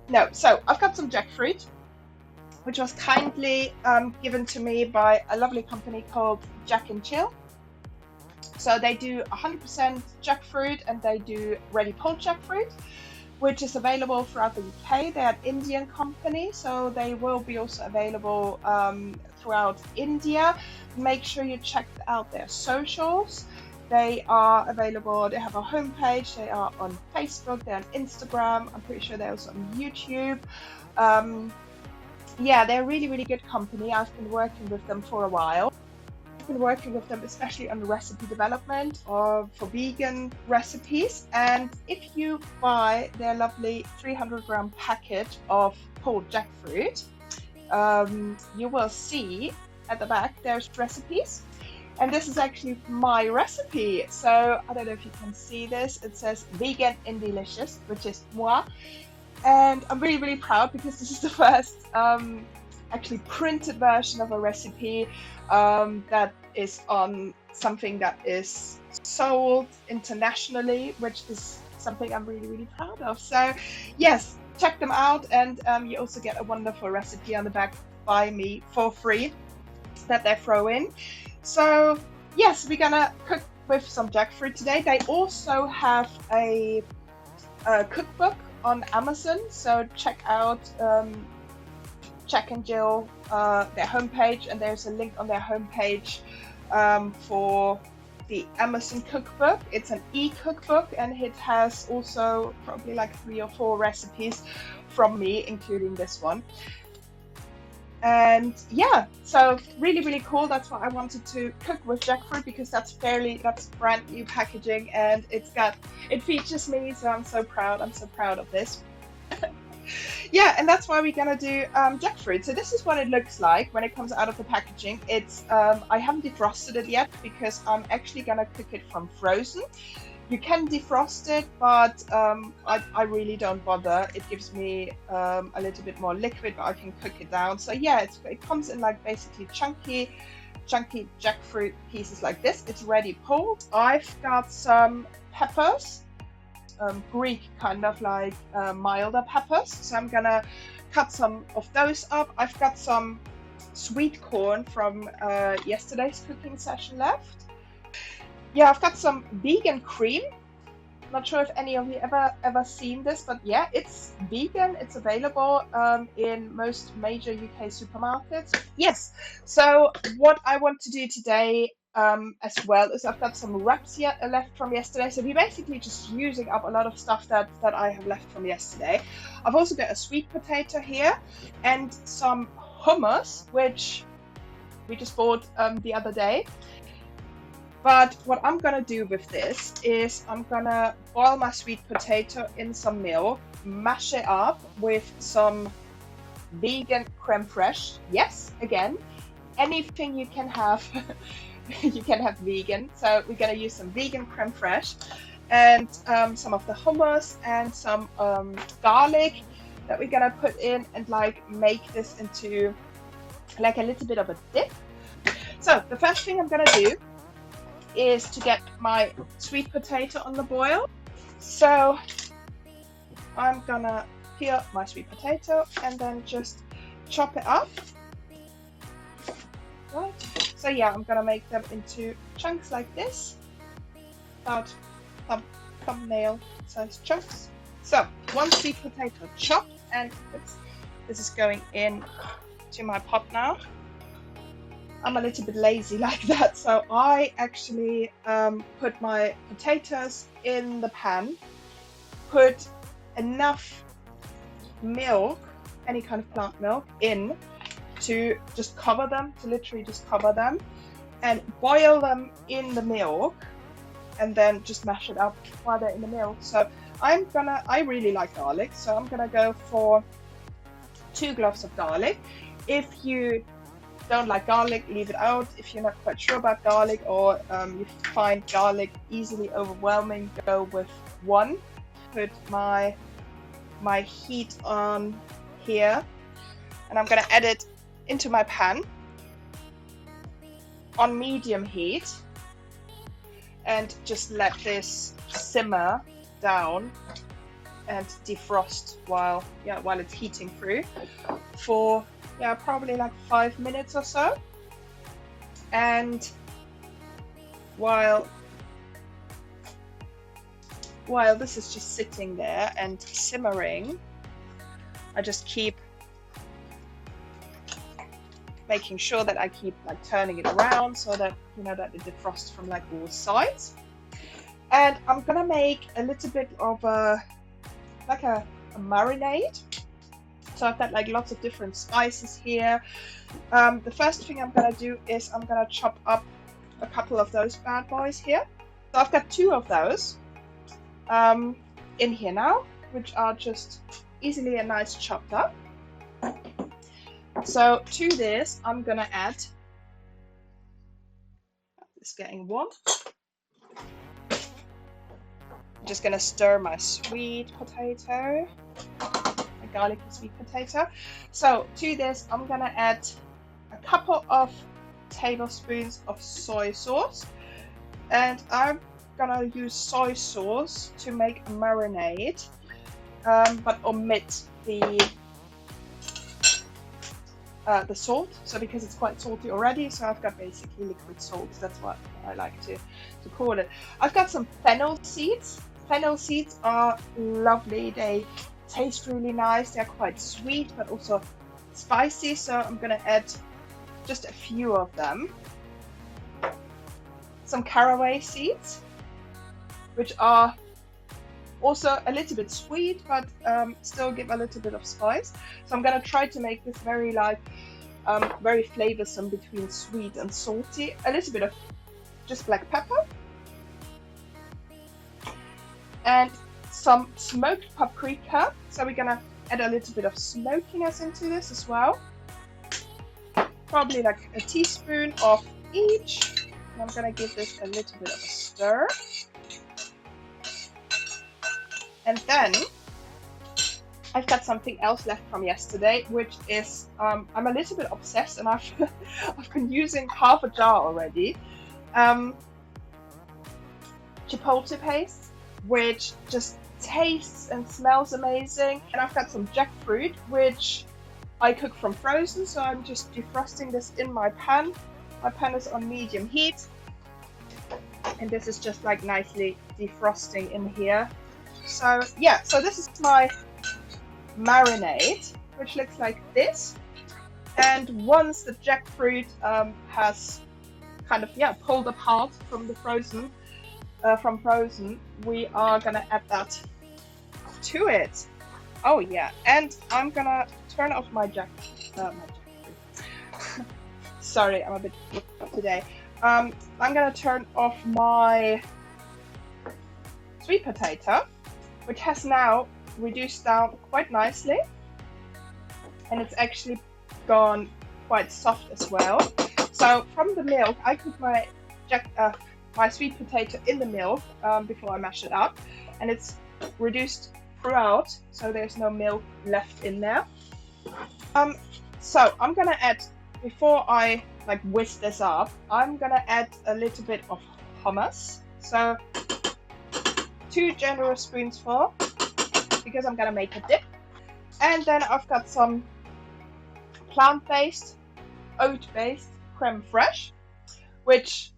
No, so I've got some jackfruit, which was kindly given to me by a lovely company called Jack and Chill. So they do 100% jackfruit and they do ready pulled jackfruit, which is available throughout the UK. They're an Indian company, so they will be also available throughout India. Make sure you check out their socials. They are available, they have a homepage, they are on Facebook, they're on Instagram, I'm pretty sure they're also on YouTube. Yeah, they're a really, really good company. I've been working with them for a while. I've been working with them especially on recipe development or for vegan recipes. And if you buy their lovely 300-gram packet of pulled jackfruit, you will see at the back there's recipes. And this is actually my recipe. So I don't know if you can see this. It says vegan and delicious, which is moi. And I'm really, really proud because this is the first actually printed version of a recipe that is on something that is sold internationally, which is something I'm really, really proud of. So yes, check them out. And you also get a wonderful recipe on the back by me for free that they throw in. So yes, we're gonna cook with some jackfruit today. They also have a cookbook on Amazon, so check out Jack and Jill, their homepage, and there's a link on their homepage for the Amazon cookbook. It's an e-cookbook and it has also probably like 3 or 4 recipes from me, including this one. And yeah, so really, really cool. That's why I wanted to cook with jackfruit, because that's brand new packaging and it features me, so I'm so proud of this. Yeah, and that's why we're gonna do jackfruit. So this is what it looks like when it comes out of the packaging. It's I haven't defrosted it yet because I'm actually gonna cook it from frozen. You can defrost it, but I really don't bother. It gives me a little bit more liquid, but I can cook it down. So yeah, it comes in like basically chunky jackfruit pieces like this. It's ready pulled. I've got some peppers, Greek kind of like milder peppers. So I'm gonna cut some of those up. I've got some sweet corn from yesterday's cooking session left. Yeah, I've got some vegan cream. Not sure if any of you ever seen this, but yeah, it's vegan. It's available in most major UK supermarkets. Yes. So what I want to do today as well is I've got some wraps left from yesterday. So we're basically just using up a lot of stuff that I have left from yesterday. I've also got a sweet potato here and some hummus, which we just bought the other day. But what I'm gonna do with this is I'm gonna boil my sweet potato in some milk, mash it up with some vegan creme fraiche. Yes, again, anything you can have, you can have vegan. So we're gonna use some vegan creme fraiche and some of the hummus and some garlic that we're gonna put in and like make this into like a little bit of a dip. So the first thing I'm gonna do is to get my sweet potato on the boil. So I'm gonna peel my sweet potato and then just chop it up. Right. So yeah, I'm gonna make them into chunks like this, about thumbnail size chunks. So one sweet potato chopped, and this is going in to my pot now. I'm a little bit lazy like that, so I actually put my potatoes in the pan, put enough milk, any kind of plant milk, in to just cover them, to literally just cover them, and boil them in the milk, and then just mash it up while they're in the milk. So I really like garlic, so I'm gonna go for 2 cloves of garlic. If you don't like garlic, leave it out. If you're not quite sure about garlic, or you find garlic easily overwhelming, go with 1. Put my heat on here, and I'm gonna add it into my pan on medium heat and just let this simmer down and defrost while it's heating through for probably like 5 minutes or so. And while this is just sitting there and simmering, I just keep making sure that I keep like turning it around so that that it defrosts from like all sides. And I'm gonna make a little bit of a marinade. So I've got like lots of different spices here. The first thing I'm gonna do is I'm gonna chop up a couple of those bad boys here. So I've got 2 of those in here now, which are just easily and nice chopped up. So to this, I'm gonna add, it's getting warm. I'm just gonna stir my sweet potato, my garlic and sweet potato. So to this, I'm gonna add a couple of tablespoons of soy sauce, and I'm gonna use soy sauce to make a marinade, but omit the salt, so because it's quite salty already, so I've got basically liquid salt. That's what I like to call it. I've got some fennel seeds. Fennel seeds are lovely. They taste really nice. They're quite sweet but also spicy, so I'm gonna add just a few of them. Some caraway seeds, which are also a little bit sweet, but still give a little bit of spice. So I'm gonna try to make this very very flavorsome between sweet and salty. A little bit of just black pepper and some smoked paprika. So we're gonna add a little bit of smokiness into this as well. Probably like a teaspoon of each. And I'm gonna give this a little bit of a stir. And then I've got something else left from yesterday, which is I'm a little bit obsessed, and I've been using half a jar already. Chipotle paste, which just tastes and smells amazing. And I've got some jackfruit, which I cook from frozen, so I'm just defrosting this in my pan. My pan is on medium heat, and this is just like nicely defrosting in here. So yeah, so this is my marinade, which looks like this. And once the jackfruit has kind of pulled apart from the frozen, we are gonna add that to it. Oh yeah, and I'm gonna turn off my jackfruit. Sorry, I'm a bit today. I'm gonna turn off my sweet potato, which has now reduced down quite nicely, and it's actually gone quite soft as well. So from the milk, I cook my sweet potato in the milk before I mash it up, and it's reduced throughout, so there's no milk left in there. So I'm gonna add, before I whisk this up, I'm gonna add a little bit of hummus. So 2 generous spoonsful, because I'm gonna make a dip. And then I've got some plant-based, oat-based creme fraiche, which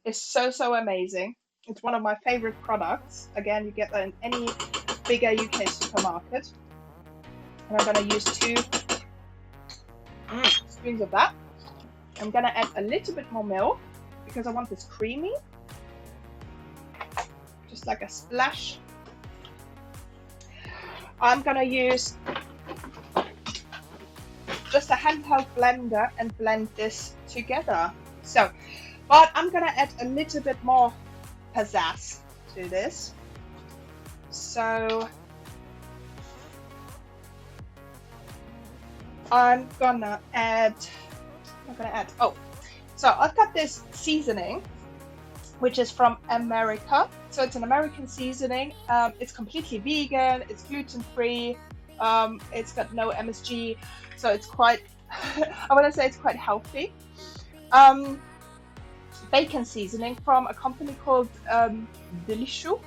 is so amazing. It's one of my favorite products. Again, you get that in any bigger UK supermarket. And I'm gonna use 2 spoons of that. I'm gonna add a little bit more milk because I want this creamy. Just like a splash. I'm gonna use just a handheld blender and blend this together. So, but I'm gonna add a little bit more pizzazz to this. So I'm gonna add, so I've got this seasoning, which is from America. So it's an American seasoning. It's completely vegan, it's gluten-free, it's got no MSG, so it's quite, I want to say it's quite healthy. Bacon seasoning from a company called Delishu.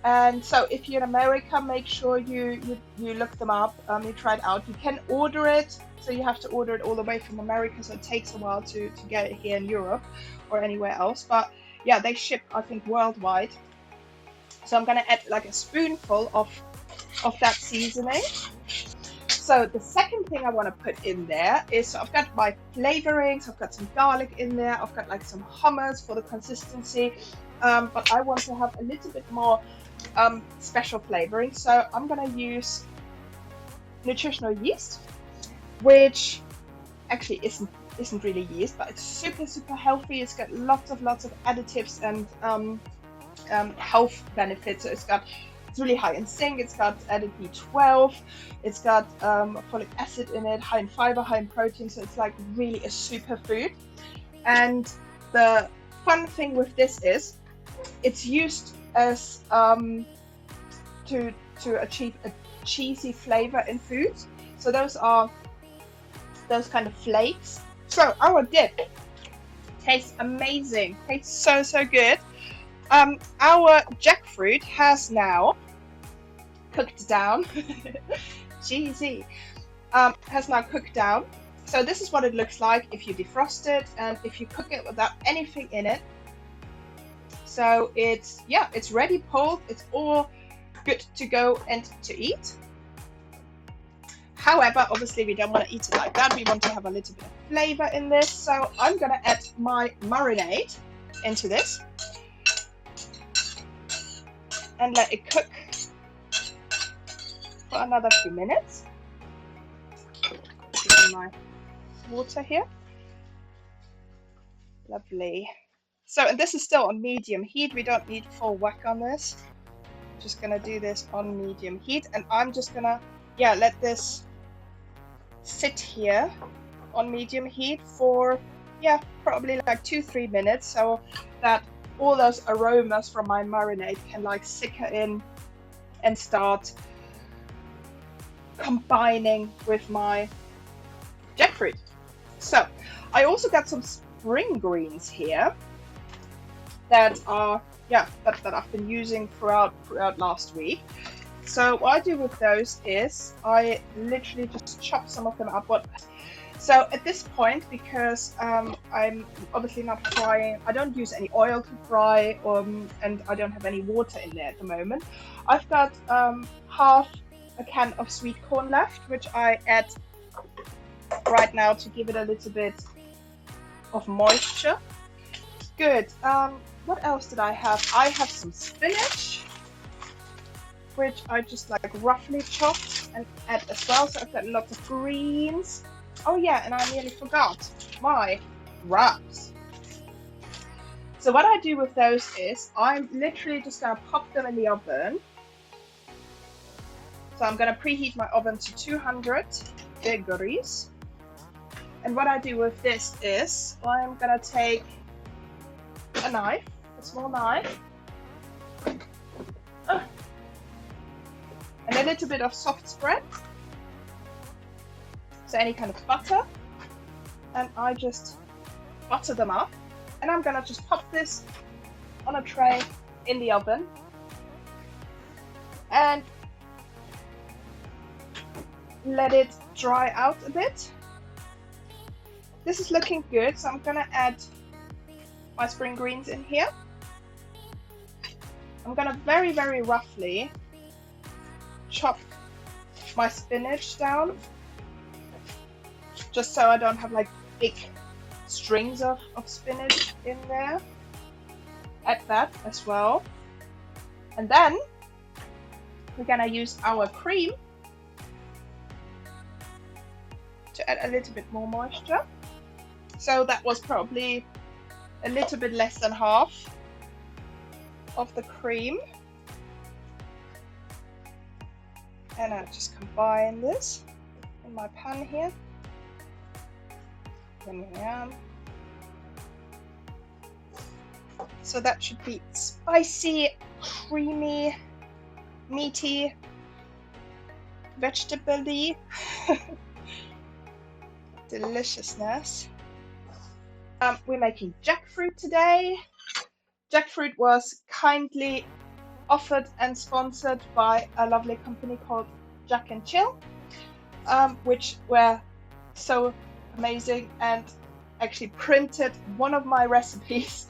And so if you're in America, make sure you look them up, you try it out. You can order it, so you have to order it all the way from America, so it takes a while to get it here in Europe or anywhere else. But yeah, they ship, I think, worldwide. So I'm gonna add like a spoonful of that seasoning. So the second thing I want to put in there is, so I've got my flavorings, I've got some garlic in there, I've got like some hummus for the consistency, but I want to have a little bit more special flavoring. So I'm gonna use nutritional yeast, which actually isn't really yeast, but it's super healthy. It's got lots of additives and health benefits. So it's really high in zinc, it's got added B12, it's got folic acid in it, high in fiber, high in protein, so it's like really a super food. And the fun thing with this is it's used as to achieve a cheesy flavor in foods. So those are those kind of flakes. So our dip tastes amazing, tastes so good. Our jackfruit has now cooked down. Cheesy. Has now cooked down. So this is what it looks like if you defrost it and if you cook it without anything in it. So it's ready pulled. It's all good to go and to eat. However, obviously we don't want to eat it like that. We want to have a little bit of flavor in this. So I'm gonna add my marinade into this and let it cook for another few minutes. Put in my water here. Lovely. So, and this is still on medium heat. We don't need full whack on this. Just gonna do this on medium heat, and I'm just gonna let this sit here on medium heat for probably like 2-3 minutes, so that all those aromas from my marinade can like sicker in and start combining with my jackfruit. So I also got some spring greens here that are that I've been using throughout last week. So what I do with those is I literally just chop some of them up. So at this point, because I'm obviously not frying, I don't use any oil to fry, and I don't have any water in there at the moment. I've got half a can of sweet corn left, which I add right now to give it a little bit of moisture. Good. What else did I have? I have some spinach, which I just like roughly chopped and add as well. So I've got lots of greens. Oh yeah, and I nearly forgot my wraps. So what I do with those is I'm literally just gonna pop them in the oven. So I'm gonna preheat my oven to 200 degrees. And what I do with this is I'm gonna take a knife, a small knife, and a little bit of soft spread. So any kind of butter, and I just butter them up, and I'm gonna just pop this on a tray in the oven and let it dry out a bit. This is looking good, so I'm gonna add my spring greens in here. I'm gonna very roughly chop my spinach down, just so I don't have like big strings of spinach in there. Add that as well. And then we're gonna use our cream to add a little bit more moisture. So that was probably a little bit less than half of the cream. And I'll just combine this in my pan here. Yum. So that should be spicy, creamy, meaty, vegetable-y deliciousness. We're making jackfruit today. Jackfruit was kindly offered and sponsored by a lovely company called Jack and Chill, which were so amazing and actually printed one of my recipes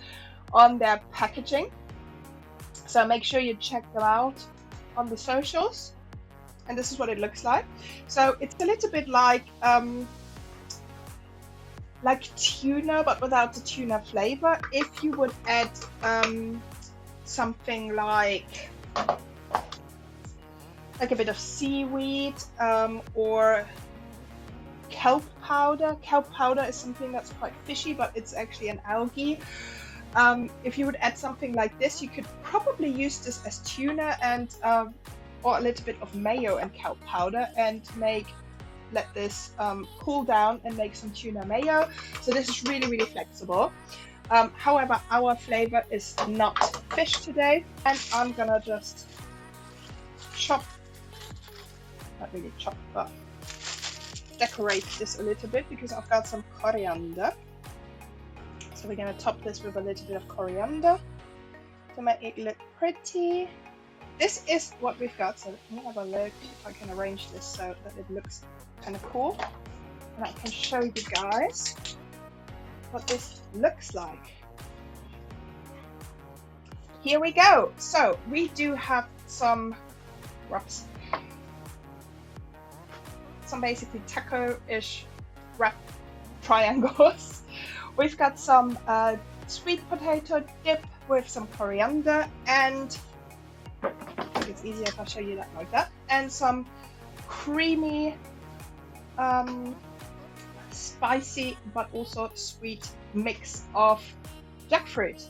on their packaging. So make sure you check them out on the socials. And this is what it looks like. So it's a little bit like tuna, but without the tuna flavor. If you would add something like a bit of seaweed or kelp powder. Kelp powder is something that's quite fishy, but it's actually an algae. If you would add something like this, you could probably use this as tuna and or a little bit of mayo and kelp powder and let this cool down and make some tuna mayo. So this is really, really flexible. However, our flavor is not fish today, and I'm gonna just not really chop, but decorate this a little bit because I've got some coriander. So we're gonna top this with a little bit of coriander to make it look pretty. This is what we've got, so let me have a look if I can arrange this so that it looks kind of cool. And I can show you guys what this looks like. Here we go. So we do have some wraps, some basically taco-ish wrap triangles. We've got some sweet potato dip with some coriander, and I think it's easier if I show you that like that, and some creamy, spicy but also sweet mix of jackfruit.